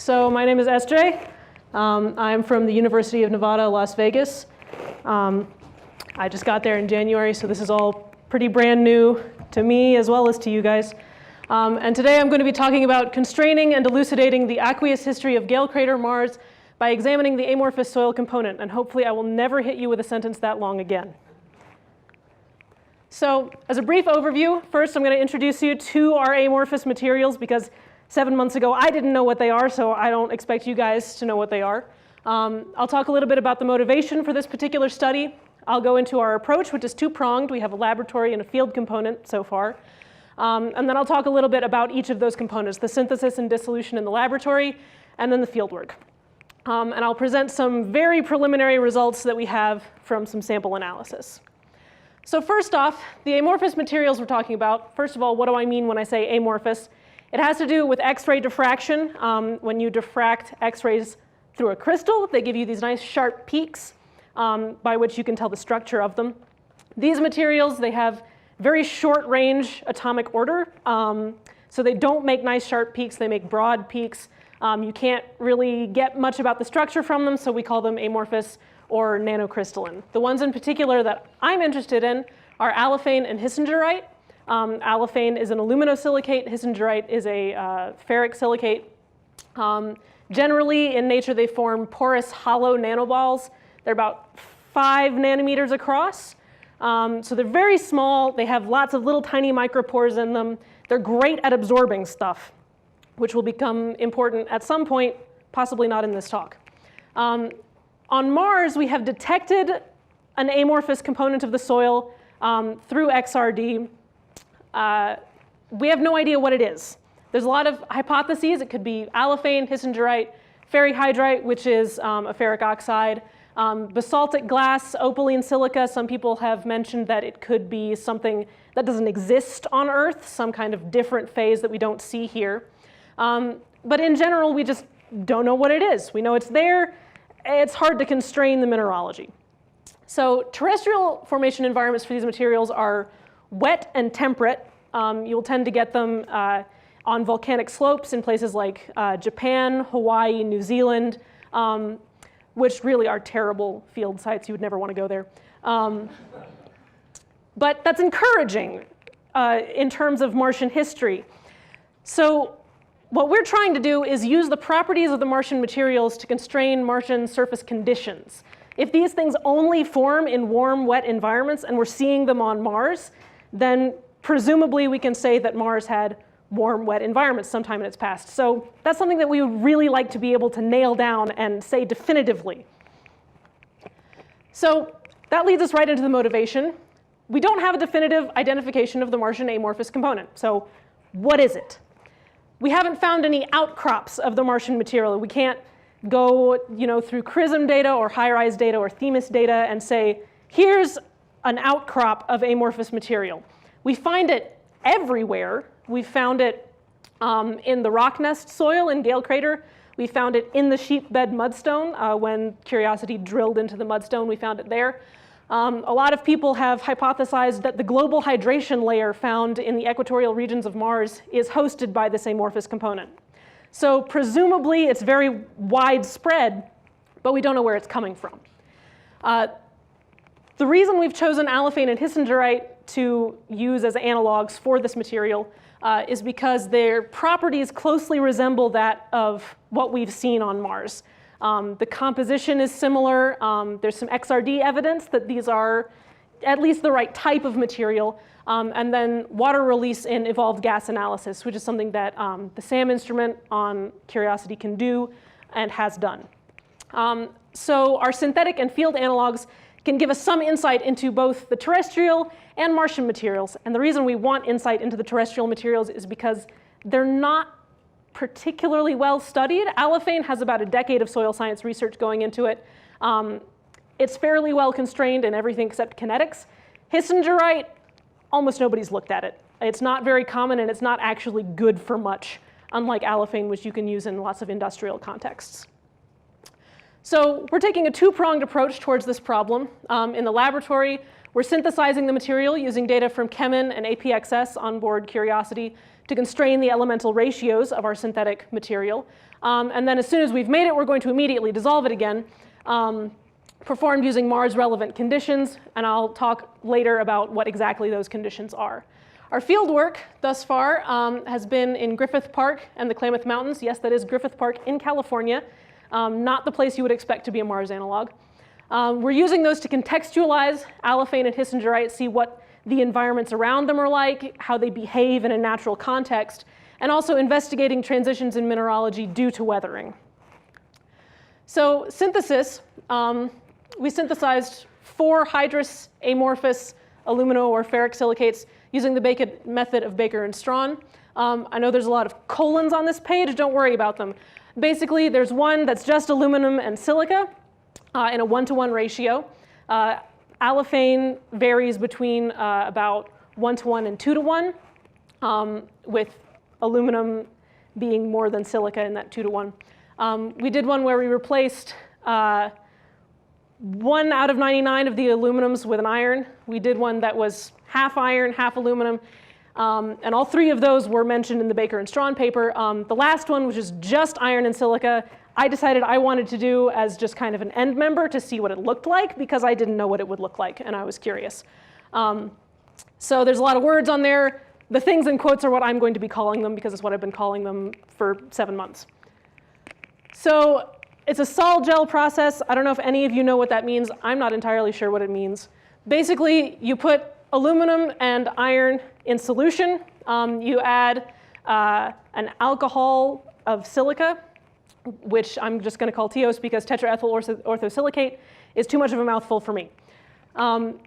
So my name is SJ. I'm from the University of Nevada, Las Vegas. I just got there in January, so this is all pretty brand new to me as well as to you guys. And today I'm going to be talking about constraining and elucidating the aqueous history of Gale Crater Mars by examining the amorphous soil component. And hopefully I will never hit you with a sentence that long again. So as a brief overview, first I'm going to introduce you to our amorphous materials because 7 months ago I didn't know what they are, so I don't expect you guys to know what they are. I'll talk a little bit about the motivation for this particular study. I'll go into our approach, which is two-pronged. We have a laboratory and a field component so far. And then I'll talk a little bit about each of those components, the synthesis and dissolution in the laboratory, and then the fieldwork. And I'll present some very preliminary results that we have from some sample analysis. So first off, the amorphous materials we're talking about, first of all, what do I mean when I say amorphous? It has to do with X-ray diffraction. When you diffract X-rays through a crystal, they give you these nice sharp peaks by which you can tell the structure of them. These materials, they have very short range atomic order. So they don't make nice sharp peaks, they make broad peaks. You can't really get much about the structure from them, so we call them amorphous or nanocrystalline. The ones in particular that I'm interested in are allophane and hissengerite. Allophane is an aluminosilicate, hissengerite is a ferric silicate. Generally, in nature, they form porous, hollow nanoballs. They're about 5 nanometers across. So they're very small. They have lots of little tiny micropores in them. They're great at absorbing stuff, which will become important at some point, possibly not in this talk. On Mars, we have detected an amorphous component of the soil through XRD. We have no idea what it is. There's a lot of hypotheses. It could be allophane, hissengerite, ferrihydrite, which is a ferric oxide, basaltic glass, opaline silica. Some people have mentioned that it could be something that doesn't exist on Earth, some kind of different phase that we don't see here. But in general, we just don't know what it is. We know it's there. It's hard to constrain the mineralogy. So terrestrial formation environments for these materials are wet and temperate. You'll tend to get them on volcanic slopes in places like Japan, Hawaii, New Zealand, which really are terrible field sites. You would never want to go there. But that's encouraging in terms of Martian history. So what we're trying to do is use the properties of the Martian materials to constrain Martian surface conditions. If these things only form in warm, wet environments, and we're seeing them on Mars, then presumably we can say that Mars had warm, wet environments sometime in its past. So that's something that we would really like to be able to nail down and say definitively. So that leads us right into the motivation. We don't have a definitive identification of the Martian amorphous component. So what is it? We haven't found any outcrops of the Martian material. We can't go through CRISM data or HiRISE data or Themis data and say, here's an outcrop of amorphous material. We find it everywhere. We found it in the rock nest soil in Gale Crater. We found it in the sheepbed mudstone. When Curiosity drilled into the mudstone, we found it there. A lot of people have hypothesized that the global hydration layer found in the equatorial regions of Mars is hosted by this amorphous component. So presumably it's very widespread, but we don't know where it's coming from. The reason we've chosen allophane and hissengerite to use as analogs for this material is because their properties closely resemble that of what we've seen on Mars. The composition is similar. There's some XRD evidence that these are at least the right type of material. And then water release in evolved gas analysis, which is something that the SAM instrument on Curiosity can do and has done. So our synthetic and field analogs can give us some insight into both the terrestrial and Martian materials. And the reason we want insight into the terrestrial materials is because they're not particularly well studied. Allophane has about a decade of soil science research going into it. It's fairly well constrained in everything except kinetics. Hissengerite, almost nobody's looked at it. It's not very common and it's not actually good for much, unlike allophane, which you can use in lots of industrial contexts. So we're taking a two-pronged approach towards this problem. In the laboratory, We're synthesizing the material using data from Chemin and APXS on board Curiosity to constrain the elemental ratios of our synthetic material. And then as soon as we've made it, we're going to immediately dissolve it again, performed using Mars-relevant conditions, and I'll talk later about what exactly those conditions are. Our field work thus far has been in Griffith Park and the Klamath Mountains. Yes, that is Griffith Park in California, not the place you would expect to be a Mars analog. We're using those to contextualize allophane and hissengerite, see what the environments around them are like, how they behave in a natural context, and also investigating transitions in mineralogy due to weathering. So synthesis, we synthesized 4 hydrous amorphous alumino or ferric silicates using the method of Baker and Strawn. I know there's a lot of colons on this page, don't worry about them. Basically, there's one that's just aluminum and silica in a 1-to-1 ratio. Allophane varies between about 1-to-1 and 2-to-1, with aluminum being more than silica in that 2-to-1. We did one where we replaced 1 out of 99 of the aluminums with an iron. We did one that was half iron, half aluminum, and all 3 of those were mentioned in the Baker and Strawn paper. The last one, which is just iron and silica, I decided I wanted to do as just kind of an end member to see what it looked like, because I didn't know what it would look like, and I was curious. So there's a lot of words on there. The things in quotes are what I'm going to be calling them, because it's what I've been calling them for 7 months. So it's a Solgel process. I don't know if any of you know what that means. I'm not entirely sure what it means. Basically, you put aluminum and iron in solution. You add an alcohol of silica, which I'm just going to call TiOS because tetraethyl orthosilicate is too much of a mouthful for me.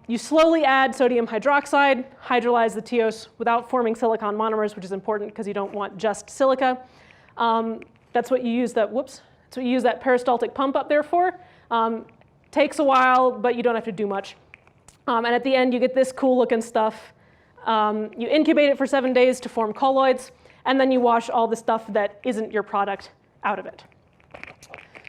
You slowly add sodium hydroxide, hydrolyze the TiOS without forming silicon monomers, which is important because you don't want just silica. That's what you use that, that's what you use that peristaltic pump up there for. Takes a while, but you don't have to do much. And at the end, you get this cool looking stuff. You incubate it for 7 days to form colloids, and then you wash all the stuff that isn't your product out of it.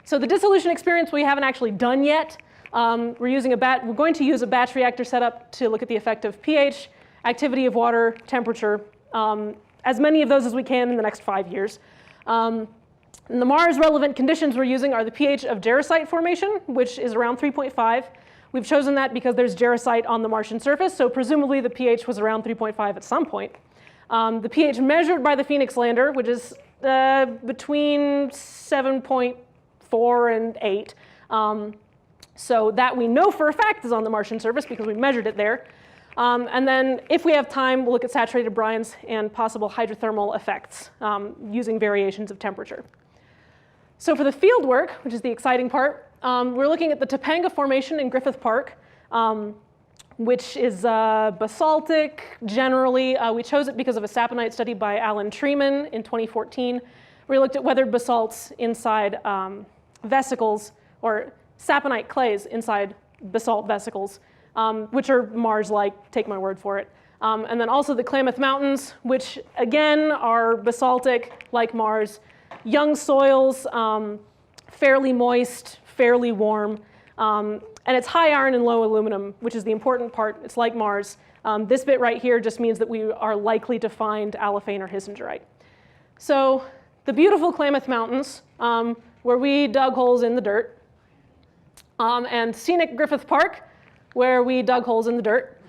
So the dissolution experience we haven't actually done yet. We're going to use a batch reactor setup to look at the effect of pH, activity of water, temperature, as many of those as we can in the next 5 years. And the Mars relevant conditions we're using are the pH of jarosite formation, which is around 3.5. We've chosen that because there's jarosite on the Martian surface, so presumably the pH was around 3.5 at some point. The pH measured by the Phoenix lander, which is between 7.4 and 8. So that we know for a fact is on the Martian surface because we measured it there. And then if we have time, we'll look at saturated brines and possible hydrothermal effects using variations of temperature. So for the field work, which is the exciting part, we're looking at the Topanga Formation in Griffith Park, which is basaltic generally. We chose it because of a saponite study by Alan Treeman in 2014. We looked at weathered basalts inside vesicles, or saponite clays inside basalt vesicles, which are Mars-like, take my word for it. And then also the Klamath Mountains, which again are basaltic, like Mars. Young soils, fairly moist, fairly warm, and it's high iron and low aluminum, which is the important part. It's like Mars. This bit right here just means that we are likely to find allophane or hissengerite. So the beautiful Klamath Mountains, where we dug holes in the dirt, and scenic Griffith Park, where we dug holes in the dirt,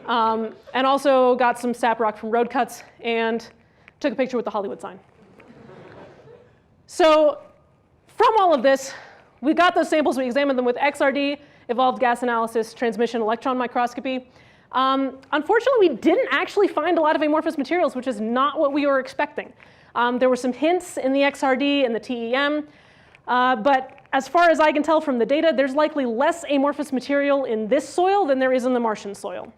and also got some sap rock from road cuts and took a picture with the Hollywood sign. So from all of this, we got those samples, we examined them with XRD, evolved gas analysis, transmission electron microscopy. Unfortunately, we didn't actually find a lot of amorphous materials, which is not what we were expecting. There were some hints in the XRD and the TEM, but as far as I can tell from the data, there's likely less amorphous material in this soil than there is in the Martian soil.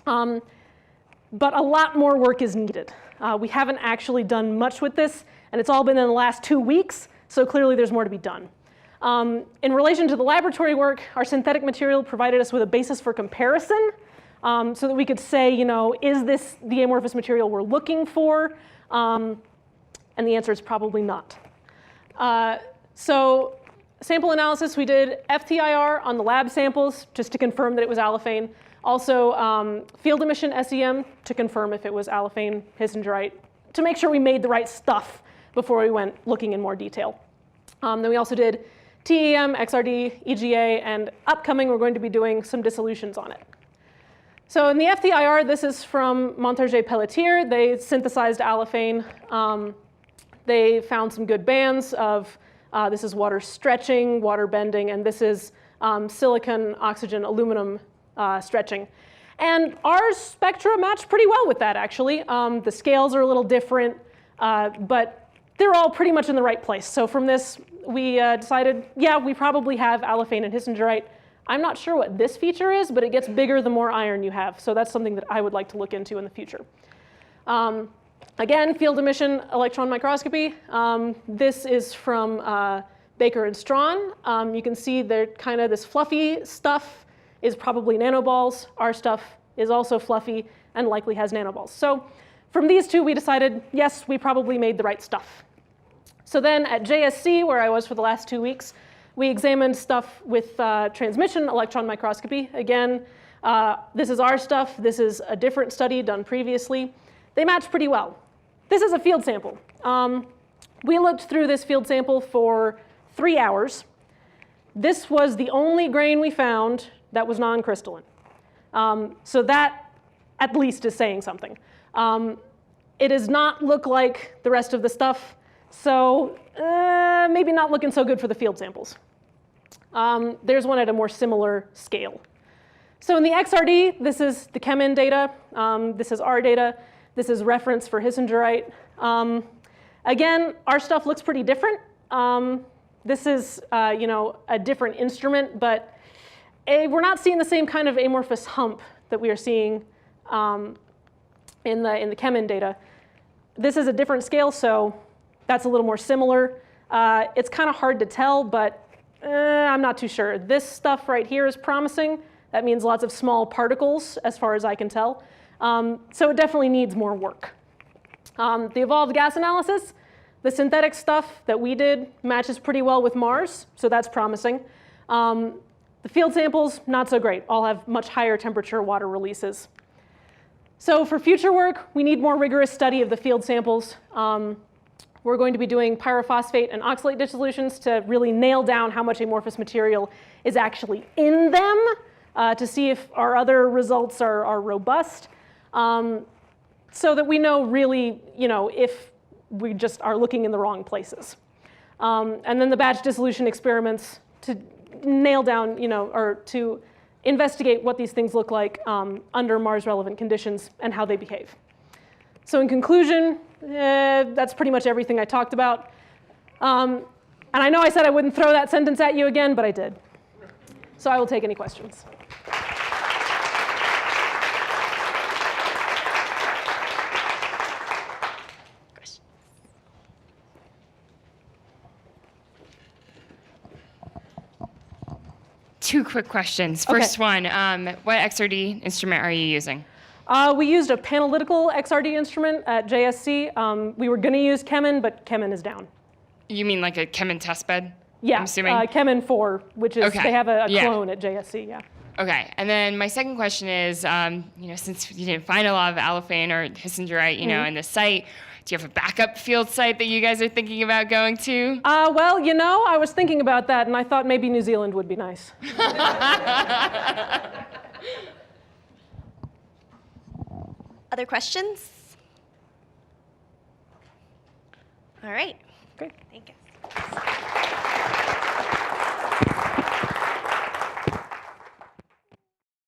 But a lot more work is needed. We haven't actually done much with this, and it's all been in the last 2 weeks, so clearly there's more to be done. In relation to the laboratory work, our synthetic material provided us with a basis for comparison so that we could say, you know, is this the amorphous material we're looking for? And the answer is probably not. So sample analysis, we did FTIR on the lab samples just to confirm that it was allophane. Also, field emission SEM to confirm if it was allophane, hissengerite, to make sure we made the right stuff before we went looking in more detail. Then we also did TEM, XRD, EGA, and upcoming we're going to be doing some dissolutions on it. So in the FTIR, this is from Montarget-Pelletier. They synthesized allophane. They found some good bands of, this is water stretching, water bending, and this is silicon, oxygen, aluminum stretching. And our spectra match pretty well with that, actually. The scales are a little different, but they're all pretty much in the right place. So from this, we decided, yeah, we probably have allophane and hissengerite. I'm not sure what this feature is, but it gets bigger the more iron you have. So that's something that I would like to look into in the future. Again, field emission electron microscopy. This is from Baker and Strawn. You can see they're kind of this fluffy stuff is probably nanoballs. Our stuff is also fluffy and likely has nanoballs. So from these two, we decided, yes, we probably made the right stuff. So then at JSC, where I was for the last 2 weeks, we examined stuff with transmission electron microscopy. Again, this is our stuff. This is a different study done previously. They match pretty well. This is a field sample. We looked through this field sample for 3 hours. This was the only grain we found that was non-crystalline. So that at least is saying something. It does not look like the rest of the stuff. So maybe not looking so good for the field samples. There's one at a more similar scale. So in the XRD, this is the ChemIn data. This is our data. This is reference for hissengerite. Again, our stuff looks pretty different. This is a different instrument, but we're not seeing the same kind of amorphous hump that we are seeing in the ChemIn data. This is a different scale, so that's a little more similar. It's kind of hard to tell, but I'm not too sure. This stuff right here is promising. That means lots of small particles, as far as I can tell. So it definitely needs more work. The evolved gas analysis, the synthetic stuff that we did matches pretty well with Mars, so that's promising. The field samples, not so great. All have much higher temperature water releases. So for future work, we need more rigorous study of the field samples. We're going to be doing pyrophosphate and oxalate dissolutions to really nail down how much amorphous material is actually in them to see if our other results are robust, so that we know really, if we just are looking in the wrong places. And then the batch dissolution experiments to nail down, or to investigate what these things look like under Mars-relevant conditions and how they behave. So in conclusion, that's pretty much everything I talked about. And I know I said I wouldn't throw that sentence at you again, but I did. So I will take any questions. Two quick questions. First one, what XRD instrument are you using? We used a panalytical XRD instrument at JSC. We were going to use ChemIn, but ChemIn is down. You mean like a ChemIn testbed? Yeah, I'm assuming? ChemIn 4, which is, Okay. they have a clone at JSC, yeah. Okay, and then my second question is, since you didn't find a lot of allophane or hissengerite, in the site, do you have a backup field site that you guys are thinking about going to? Well, I was thinking about that, and I thought maybe New Zealand would be nice. Other questions? All right. Great. Thank you.